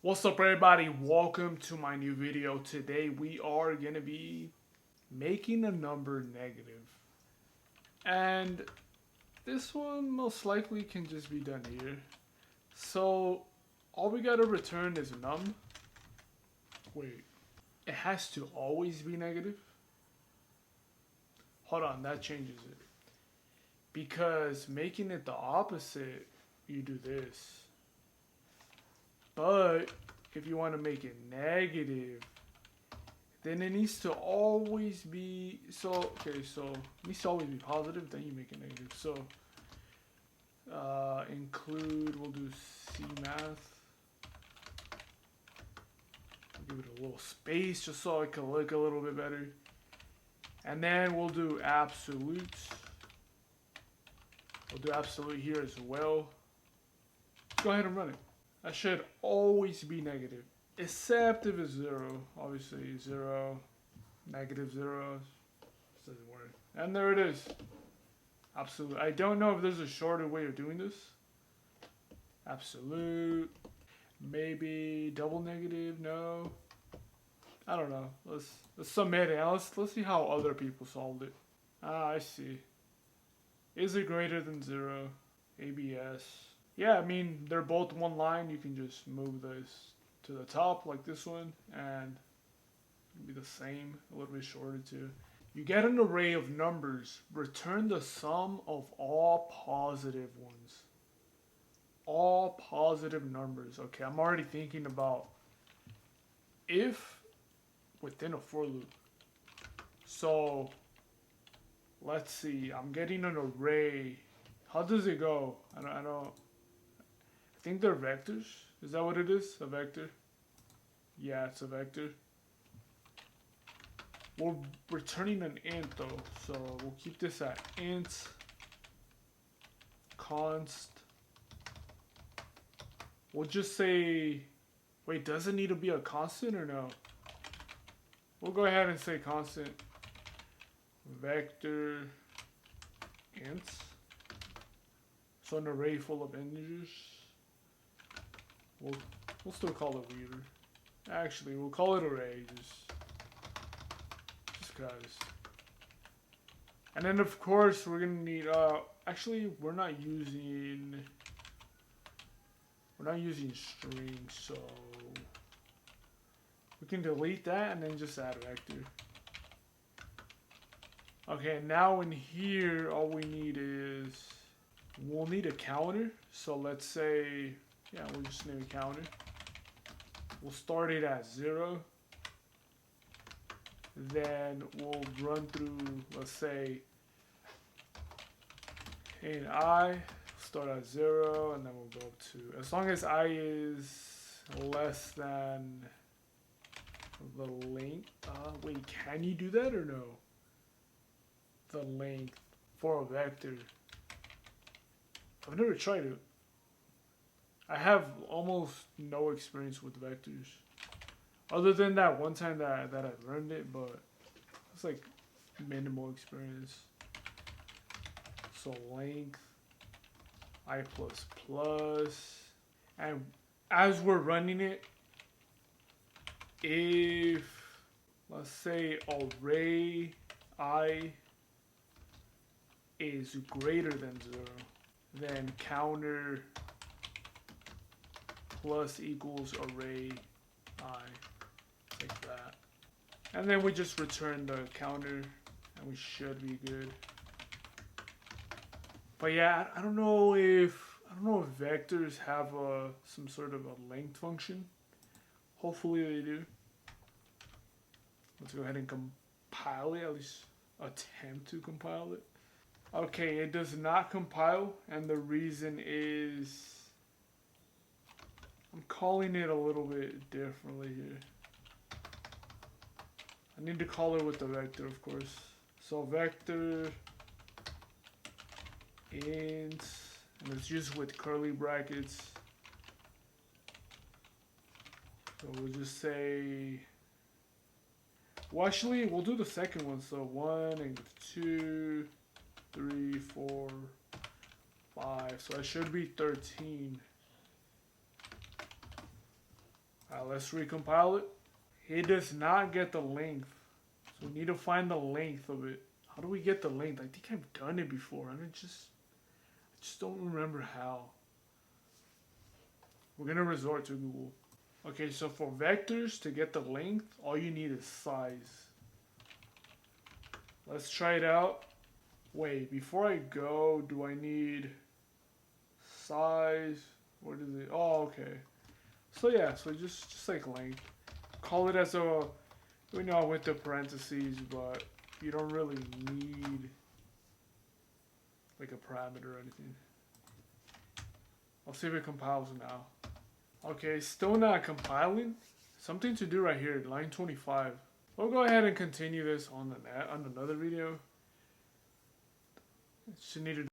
What's up everybody, welcome to my new video. Today we are going to be making a number negative. And this one most likely can just be done here. So all we got to return is num. Wait, it has to always be negative? Hold on, that changes it. Because making it the opposite, you do this. But if you want to make it negative, then it needs to always be, so it needs to always be positive, then you make it negative. So include, we'll do C math. I'll give it a little space just so it can look a little bit better. And then we'll do absolutes. We'll do absolute here as well. Let's go ahead and run it. That should always be negative. Except if it's 0. Obviously 0, negative 0. This doesn't work. And there it is. Absolute. I don't know if there's a shorter way of doing this. Absolute. Maybe double negative. No. I don't know. Let's submit it. Let's see how other people solved it. Ah, I see. Is it greater than 0? ABS. Yeah, I mean, they're both one line. You can just move this to the top like this one and be the same, a little bit shorter too. You get an array of numbers. Return the sum of all positive ones. All positive numbers. Okay, I'm already thinking about if within a for loop. So let's see. I'm getting an array. How does it go? I don't. I think they're vectors. Is that what it is? A vector? Yeah, it's a vector. We're returning an int though, so we'll keep this at int const. We'll just say, wait, does it need to be a constant or no? We'll go ahead and say constant vector int. So an array full of integers. We'll still call it weird. Actually, we'll call it array, just cause. And then of course we're gonna need actually we're not using strings, so we can delete that and then just add a vector. Okay, now in here all we need is, we'll need a counter. So let's say, yeah, we'll just name a counter. We'll start it at 0. Then we'll run through, let's say, in I, start at 0, and then we'll go up to, as long as I is less than the length. Wait, can you do that or no? The length for a vector. I've never tried it. I have almost no experience with vectors. Other than that one time that I learned it, but it's like minimal experience. So length, I plus plus. And as we're running it, if, let's say array I is greater than 0, then counter plus equals array I, like that. And then we just return the counter and we should be good. But yeah, I don't know if vectors have some sort of a length function. Hopefully they do. Let's go ahead and compile it, at least attempt to compile it. Okay, it does not compile, and the reason is I'm calling it a little bit differently here. I need to call it with the vector, of course. So vector int, and it's just with curly brackets. So we'll just say, well, actually, we'll do the second one. So 1 and 2, 3, 4, 5. So it should be 13. let's recompile it. It does not get the length. So we need to find the length of it. How do we get the length? I think I've done it before and I just don't remember how. We're gonna resort to Google. Okay, so for vectors, to get the length, all you need is size. Let's try it out. Wait, before I go, do I need size? What is it? Oh, okay. So yeah, so just like length. Call it as a, we know with the parentheses, but you don't really need like a parameter or anything. I'll see if it compiles now. Okay, still not compiling. Something to do right here, line 25. We'll go ahead and continue this on another video. Should need to